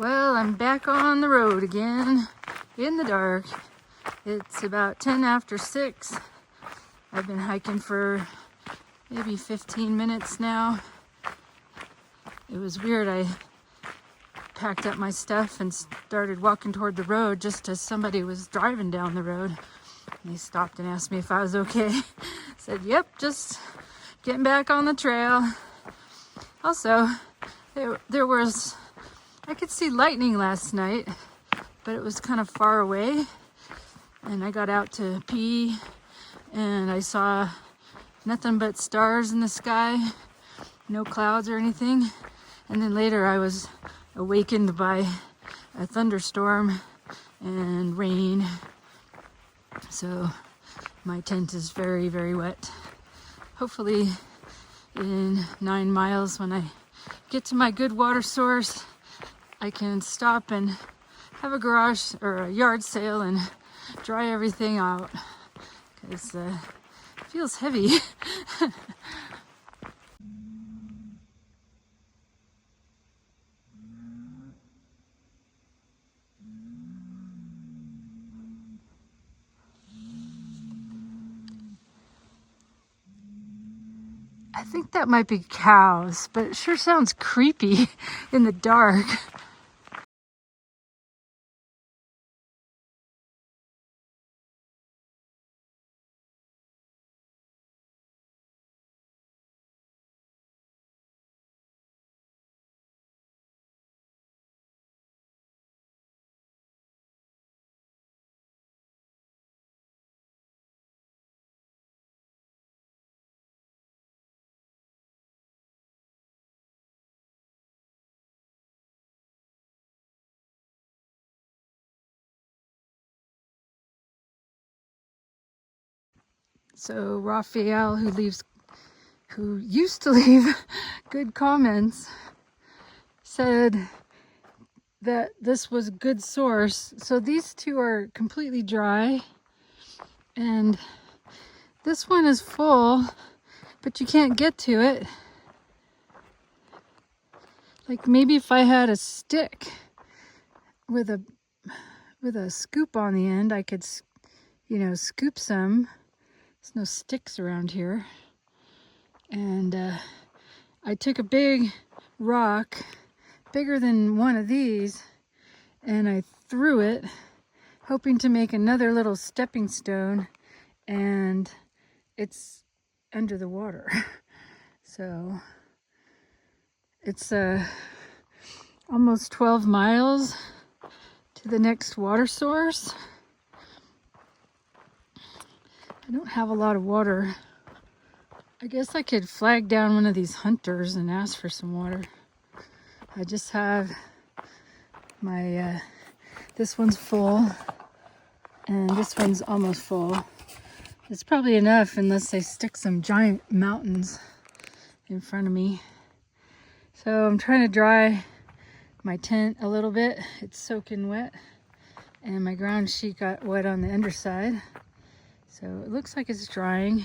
Well, I'm back on the road again in the dark. It's about 10 after 6. I've been hiking for maybe 15 minutes now. It was weird. I packed up my stuff and started walking toward the road just as somebody was driving down the road. And they stopped and asked me if I was okay. I said, yep, just getting back on the trail. Also, there was, I could see lightning last night, but it was kind of far away. And I got out to pee and I saw nothing but stars in the sky, no clouds or anything. And then later I was awakened by a thunderstorm and rain. So my tent is very, very wet. Hopefully in 9 miles when I get to my good water source, I can stop and have a garage or a yard sale and dry everything out because it feels heavy. I think that might be cows, but it sure sounds creepy in the dark. So Raphael, who used to leave good comments, said that this was a good source. So these two are completely dry and this one is full, but you can't get to it. Like maybe if I had a stick with a scoop on the end, I could, scoop some. There's no sticks around here. And I took a big rock, bigger than one of these, and I threw it, hoping to make another little stepping stone, and it's under the water. So it's almost 12 miles to the next water source. I don't have a lot of water. I guess I could flag down one of these hunters and ask for some water. I just have my, this one's full and this one's almost full. It's probably enough unless they stick some giant mountains in front of me. So I'm trying to dry my tent a little bit. It's soaking wet and my ground sheet got wet on the underside. So it looks like it's drying.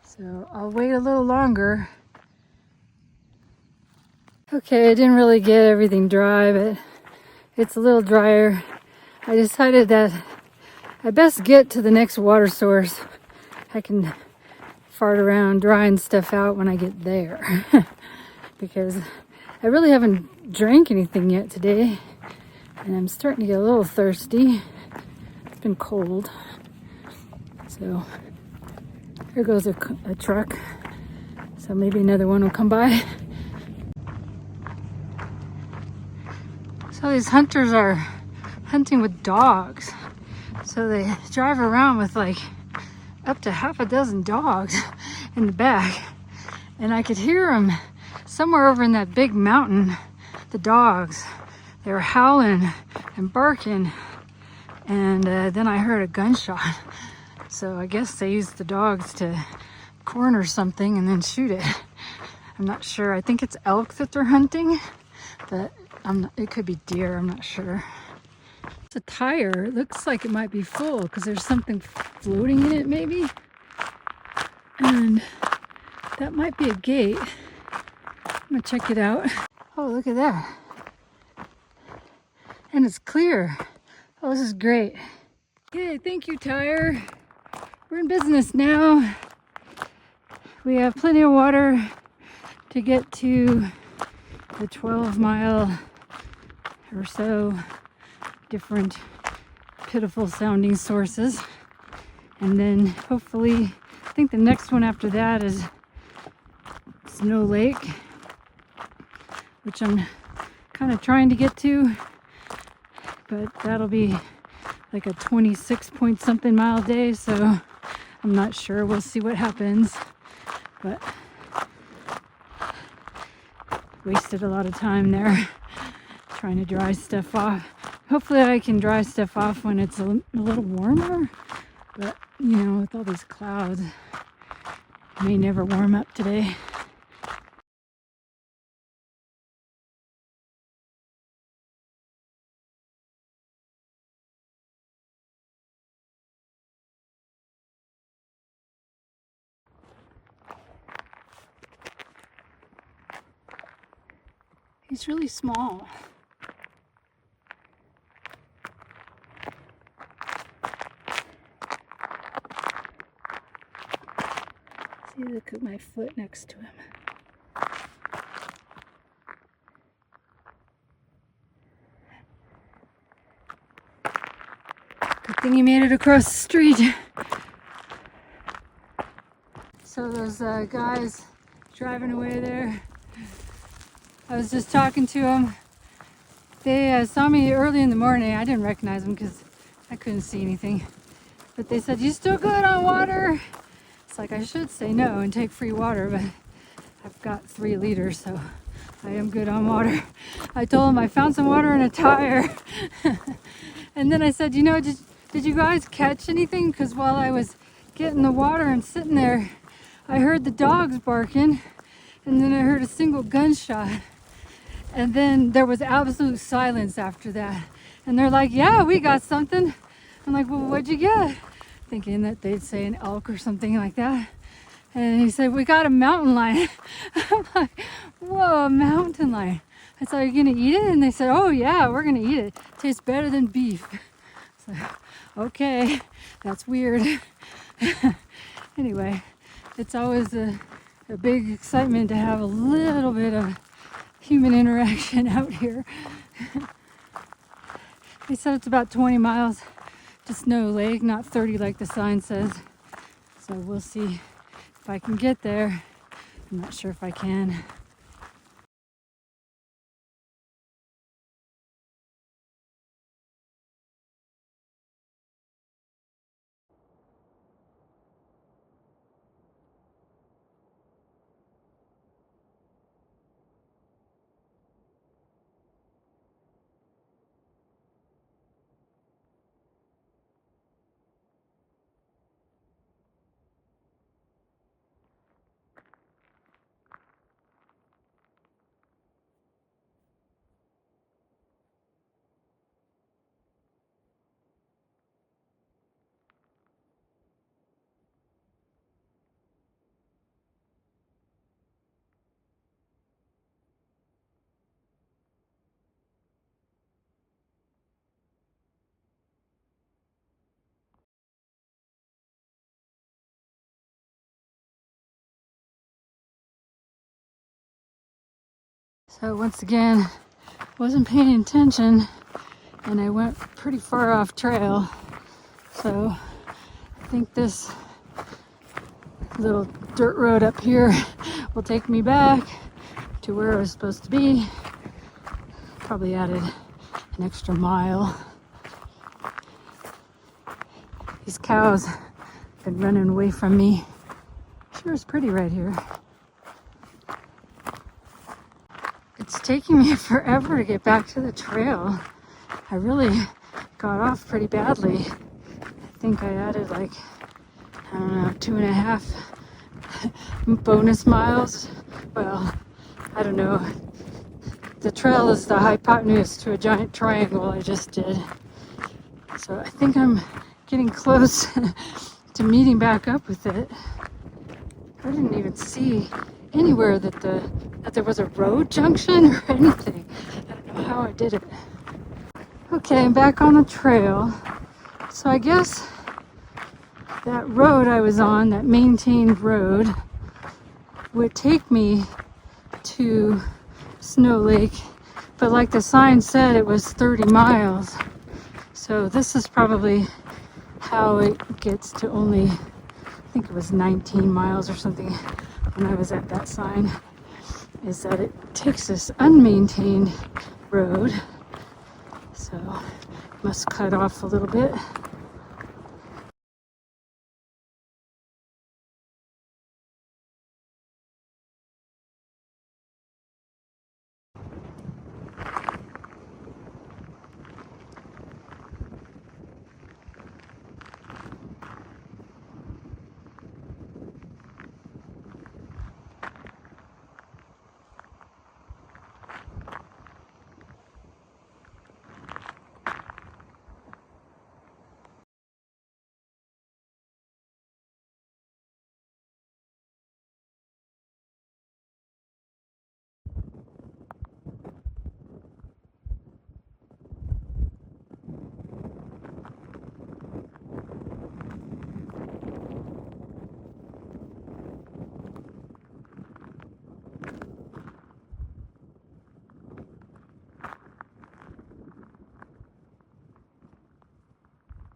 So I'll wait a little longer. Okay, I didn't really get everything dry, but it's a little drier. I decided that I best get to the next water source. I can fart around drying stuff out when I get there. Because I really haven't drank anything yet today. And I'm starting to get a little thirsty. It's been cold. So here goes a truck. So maybe another one will come by. So these hunters are hunting with dogs. So they drive around with like up to half a dozen dogs in the back. And I could hear them somewhere over in that big mountain, the dogs. They were howling and barking. And then I heard a gunshot. So I guess they used the dogs to corner something and then shoot it. I'm not sure. I think it's elk that they're hunting, but it could be deer. I'm not sure. It's a tire. It looks like it might be full because there's something floating in it maybe. And that might be a gate. I'm gonna check it out. Oh, look at that. And it's clear. Oh, this is great. Okay, thank you, tire. We're in business now. We have plenty of water to get to the 12-mile or so different pitiful sounding sources. And then hopefully, I think the next one after that is Snow Lake, which I'm kind of trying to get to, but that'll be like a 26 point something mile day, so I'm not sure. We'll see what happens, but wasted a lot of time there trying to dry stuff off. Hopefully I can dry stuff off when it's a little warmer, but you know, with all these clouds, it may never warm up today. He's really small. See, look at my foot next to him. Good thing he made it across the street. So those guys driving away there, I was just talking to them. They saw me early in the morning. I didn't recognize them because I couldn't see anything. But they said, "You still good on water?" It's like I should say no and take free water, but I've got 3 liters, so I am good on water. I told them I found some water in a tire. And then I said, you know, did you guys catch anything? Because while I was getting the water and sitting there, I heard the dogs barking, and then I heard a single gunshot. And then there was absolute silence after that. And they're like, "Yeah, we got something." I'm like, "Well, what'd you get?" Thinking that they'd say an elk or something like that. And he said, "We got a mountain lion." I'm like, "Whoa, a mountain lion." I said, "Are you gonna eat it?" And they said, "Oh yeah, we're gonna eat it. Tastes better than beef." So, okay, that's weird. Anyway, it's always a big excitement to have a little bit of human interaction out here. They said it's about 20 miles to Snow Lake, not 30 like the sign says. So we'll see if I can get there. I'm not sure if I can. So once again, wasn't paying attention and I went pretty far off trail. So I think this little dirt road up here will take me back to where I was supposed to be. Probably added an extra mile. These cows have been running away from me. Sure is pretty right here. It's taking me forever to get back to the trail. I really got off pretty badly. I think I added like, I don't know, 2.5 bonus miles. Well, I don't know. The trail is the hypotenuse to a giant triangle I just did. So I think I'm getting close to meeting back up with it. I didn't even see anywhere that the that there was a road junction or anything. I don't know how I did it. Okay, I'm back on the trail. So I guess that road I was on, that maintained road, would take me to Snow Lake, but like the sign said, it was 30 miles. So this is probably how it gets to only, I think it was 19 miles or something when I was at that sign, is that it takes this unmaintained road. So must cut off a little bit.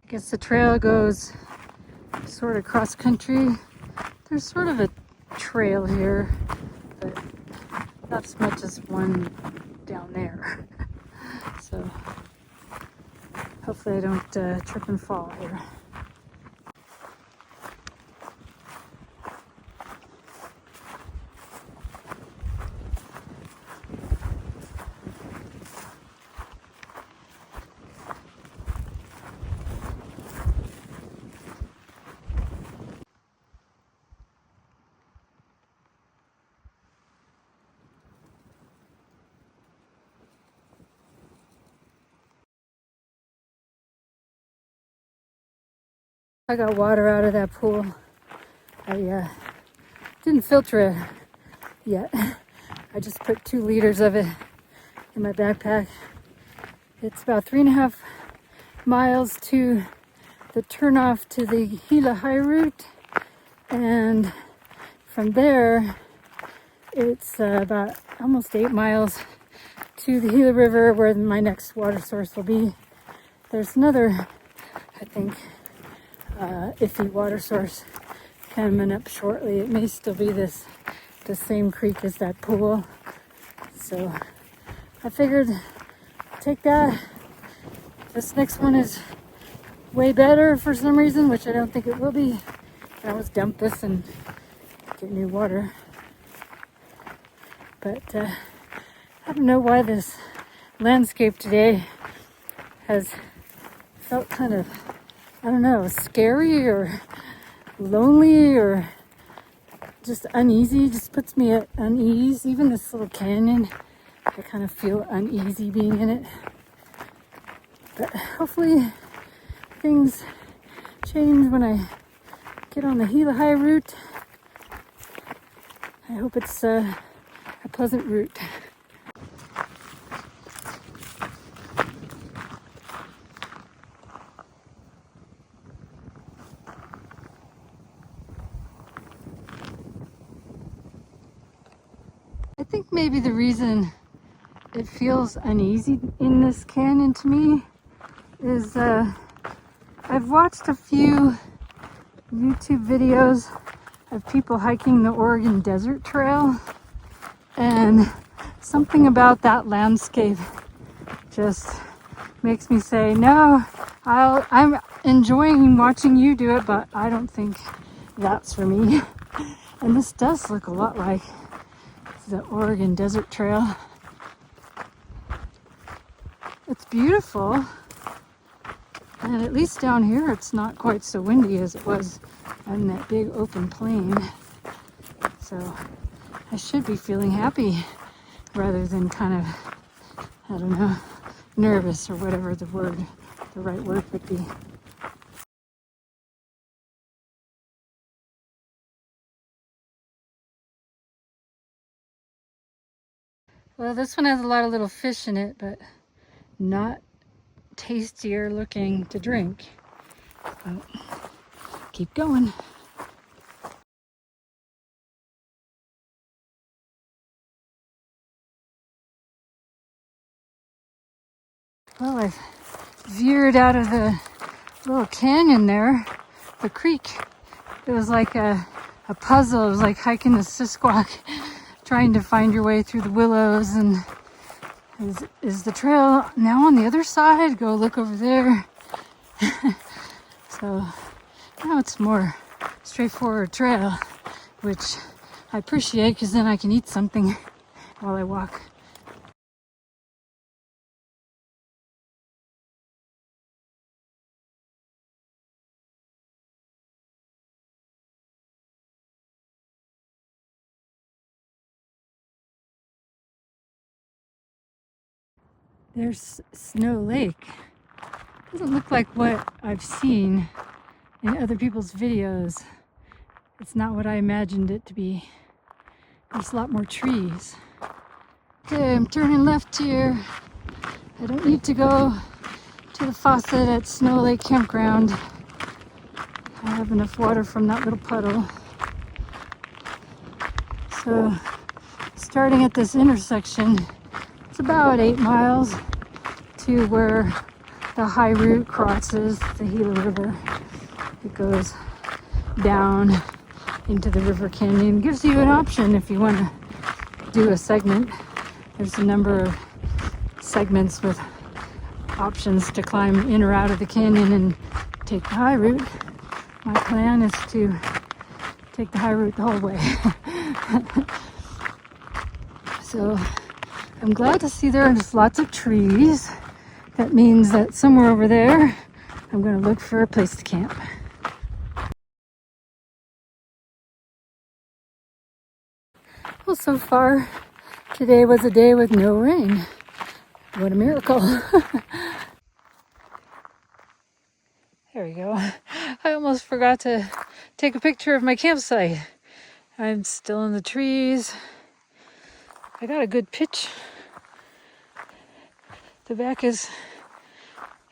I guess the trail goes sort of cross country. There's sort of a trail here, but not as much as one down there. So hopefully I don't trip and fall here. I got water out of that pool. I didn't filter it yet. I just put 2 liters of it in my backpack. It's about 3.5 miles to the turnoff to the Gila High Route, and from there it's about almost 8 miles to the Gila River, where my next water source will be. There's another, I think, iffy water source coming up shortly. It may still be the same creek as that pool. So I figured take that. This next one is way better for some reason, which I don't think it will be. I always dump this and get new water. But I don't know why this landscape today has felt kind of, I don't know, scary or lonely or just uneasy. Just puts me at unease. Even this little canyon, I kind of feel uneasy being in it. But hopefully things change when I get on the Gila High Route. I hope it's a pleasant route. I think maybe the reason it feels uneasy in this canyon to me is I've watched a few YouTube videos of people hiking the Oregon Desert Trail, and something about that landscape just makes me say, no, I'm enjoying watching you do it, but I don't think that's for me. And this does look a lot like the Oregon Desert Trail. It's beautiful, and at least down here it's not quite so windy as it was on that big open plain. So I should be feeling happy rather than kind of, I don't know, nervous or whatever the right word would be. Well, this one has a lot of little fish in it, but not tastier looking to drink. But keep going. Well, I've veered out of the little canyon there, the creek. It was like a puzzle. It was like hiking the Sisquoc, trying to find your way through the willows. And is the trail now on the other side? Go look over there. So now it's more straightforward trail, which I appreciate because then I can eat something while I walk. There's Snow Lake. Doesn't look like what I've seen in other people's videos. It's not what I imagined it to be. There's a lot more trees. Okay, I'm turning left here. I don't need to go to the faucet at Snow Lake Campground. I have enough water from that little puddle. So, starting at this intersection, it's about 8 miles to where the High Route crosses the Gila River. It goes down into the river canyon. It gives you an option if you want to do a segment. There's a number of segments with options to climb in or out of the canyon and take the High Route. My plan is to take the High Route the whole way. So I'm glad to see there's lots of trees. That means that somewhere over there, I'm going to look for a place to camp. Well, so far, today was a day with no rain. What a miracle. There we go. I almost forgot to take a picture of my campsite. I'm still in the trees. I got a good pitch. The back is,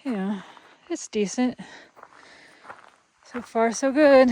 you know, it's decent. So far, so good.